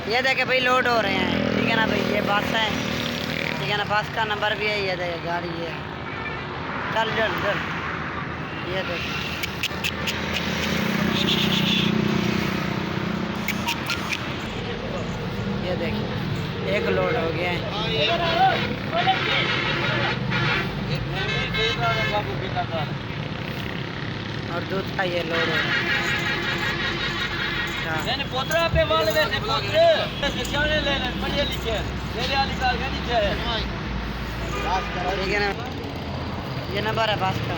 ये देखे भाई लोड हो रहे हैं, ठीक है ना भाई। ये बस है, ठीक है ना। बस का नंबर भी है, ये देखे गाड़ी ये है। चल चल चल, ये देख, ये देख, एक लोड हो गया है और दूसरा ये लोड है। मैंने पोतरा पे वाले वैसे पोतरे जाने लेने पढ़े लिखे मेरे वाली कार का नीचे है। ठीक है ना, ये नंबर है बस का।